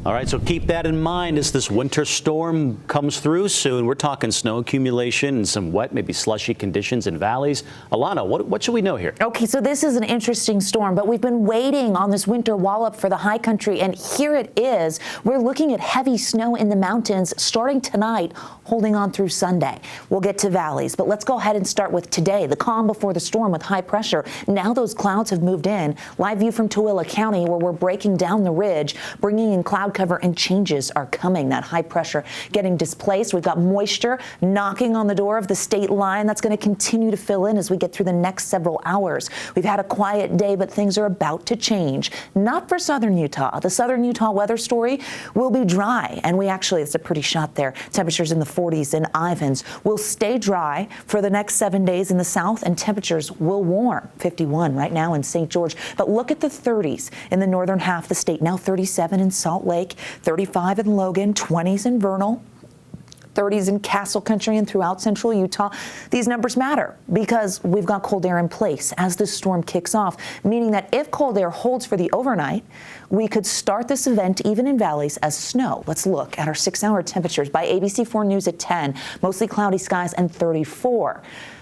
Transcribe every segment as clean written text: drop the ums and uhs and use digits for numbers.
All right, so keep that in mind as this winter storm comes through soon. We're talking snow accumulation and some wet, maybe slushy conditions in valleys. Alana, what should we know here? Okay, so this is an interesting storm, but we've been waiting on this winter wallop for the high country, and here it is. We're looking at heavy snow in the mountains starting tonight, holding on through Sunday. We'll get to valleys, but let's go ahead and start with today, the calm before the storm with high pressure. Now those clouds have moved in. Live view from Tooele County, where we're breaking down the ridge, bringing in cloud cover, and changes are coming. That high pressure getting displaced. We've got moisture knocking on the door of the state line. That's going to continue to fill in as we get through the next several hours. We've had a quiet day, but things are about to change. Not for southern Utah. The southern Utah weather story will be dry, and it's a pretty shot there. Temperatures in the 40s in Ivins will stay dry for the next 7 days in the south, and temperatures will warm. 51 right now in St. George, but look at the 30s in the northern half of the state. Now 37 in Salt Lake, 35 in Logan, 20s in Vernal, 30s in Castle Country and throughout central Utah. These numbers matter because we've got cold air in place as this storm kicks off, meaning that if cold air holds for the overnight, we could start this event even in valleys as snow. Let's look at our 6-hour temperatures by ABC4 News at 10, mostly cloudy skies and 34.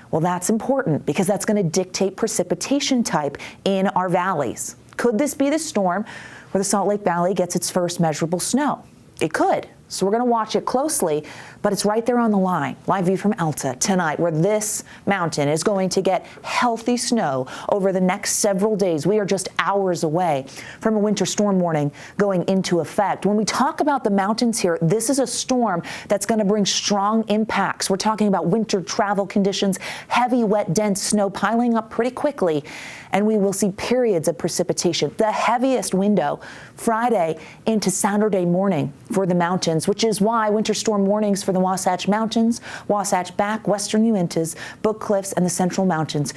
Well, that's important because that's going to dictate precipitation type in our valleys. Could this be the storm where the Salt Lake Valley gets its first measurable snow? It could. So we're going to watch it closely, but it's right there on the line. Live view from Alta tonight, where this mountain is going to get healthy snow over the next several days. We are just hours away from a winter storm warning going into effect. When we talk about the mountains here, this is a storm that's going to bring strong impacts. We're talking about winter travel conditions, heavy, wet, dense snow piling up pretty quickly, and we will see periods of precipitation. The heaviest window Friday into Saturday morning for the mountains, which is why winter storm warnings for the Wasatch Mountains, Wasatch Back, Western Uintas, Book Cliffs, and the Central Mountains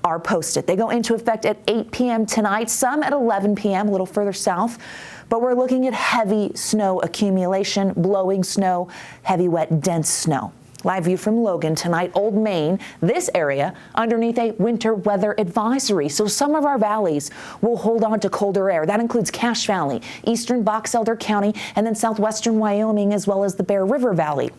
are posted. They go into effect at 8 p.m. tonight, some at 11 p.m. a little further south, but we're looking at heavy snow accumulation, blowing snow, heavy, wet, dense snow. Live view from Logan tonight, Old Main, this area underneath a winter weather advisory. So some of our valleys will hold on to colder air. That includes Cache Valley, eastern Box Elder County, and then southwestern Wyoming, as well as the Bear River Valley.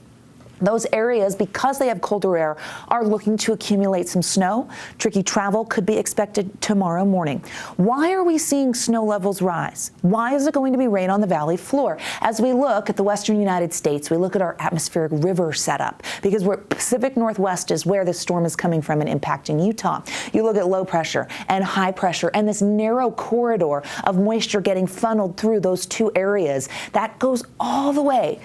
Those areas, because they have colder air, are looking to accumulate some snow. Tricky travel could be expected tomorrow morning. Why are we seeing snow levels rise? Why is it going to be rain on the valley floor? As we look at the western United States, we look at our atmospheric river setup, because we're Pacific Northwest is where this storm is coming from and impacting Utah. You look at low pressure and high pressure and this narrow corridor of moisture getting funneled through those two areas. That goes all the way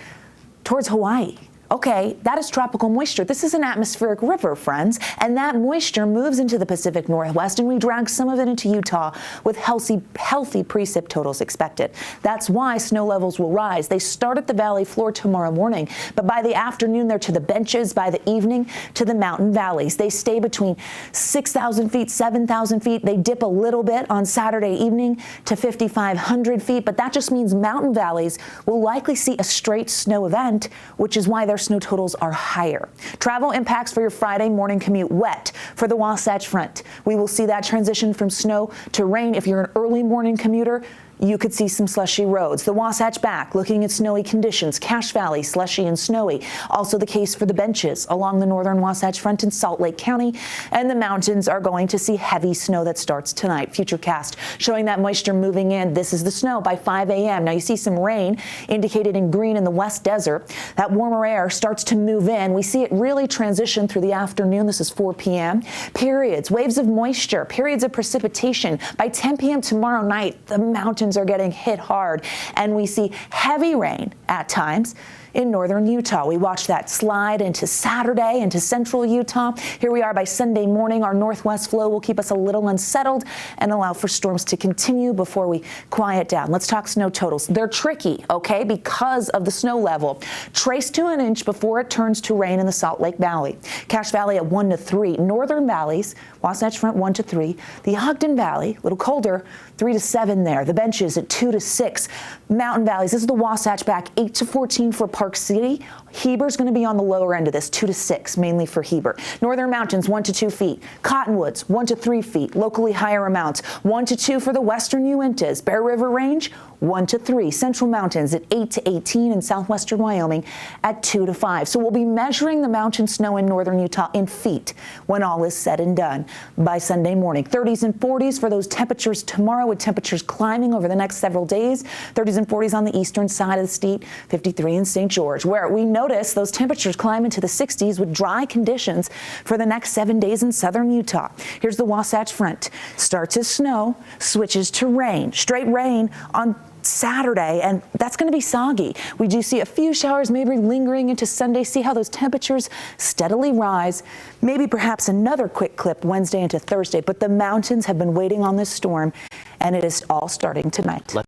towards Hawaii. Okay, that is tropical moisture. This is an atmospheric river, friends, and that moisture moves into the Pacific Northwest, and we drag some of it into Utah with healthy precip totals expected. That's why snow levels will rise. They start at the valley floor tomorrow morning, but by the afternoon, they're to the benches, by the evening, to the mountain valleys. They stay between 6,000 feet, 7,000 feet. They dip a little bit on Saturday evening to 5,500 feet, but that just means mountain valleys will likely see a straight snow event, which is why their snow totals are higher. Travel impacts for your Friday morning commute. Wet for the Wasatch Front. We will see that transition from snow to rain. If you're an early morning commuter, you could see some slushy roads. The Wasatch Back, looking at snowy conditions. Cache Valley, slushy and snowy. Also the case for the benches along the northern Wasatch Front in Salt Lake County. And the mountains are going to see heavy snow that starts tonight. Futurecast showing that moisture moving in. This is the snow by 5 a.m. Now you see some rain indicated in green in the West Desert. That warmer air starts to move in. We see it really transition through the afternoon. This is 4 p.m. Periods, waves of moisture, periods of precipitation. By 10 p.m. tomorrow night, the mountains are getting hit hard, and we see heavy rain at times in northern Utah. We watch that slide into Saturday, into central Utah. Here we are by Sunday morning. Our northwest flow will keep us a little unsettled and allow for storms to continue before we quiet down. Let's talk snow totals. They're tricky, okay, because of the snow level. Trace to an inch before it turns to rain in the Salt Lake Valley. Cache Valley at 1 to 3. Northern valleys, Wasatch Front 1 to 3. The Ogden Valley, a little colder, 3 to 7 there. The benches at 2 to 6. Mountain valleys, this is the Wasatch Back, 8 to 14 for Park City. Heber's going to be on the lower end of this, 2 to 6, mainly for Heber. Northern Mountains, 1 to 2 feet. Cottonwoods, 1 to 3 feet. Locally higher amounts, 1 to 2 for the Western Uintas. Bear River Range, 1 to 3. Central Mountains at 8 to 18, and southwestern Wyoming at 2 to 5. So we'll be measuring the mountain snow in northern Utah in feet when all is said and done by Sunday morning. 30s and 40s for those temperatures tomorrow, with temperatures climbing over the next several days. 30s and 40s on the eastern side of the state, 53 in St. George, where we notice those temperatures climb into the 60s with dry conditions for the next 7 days in southern Utah. Here's the Wasatch Front. Starts as snow, switches to rain. Straight rain on Saturday, and that's going to be soggy. We do see a few showers maybe lingering into Sunday. See how those temperatures steadily rise. Maybe perhaps another quick clip Wednesday into Thursday, but the mountains have been waiting on this storm, and it is all starting tonight.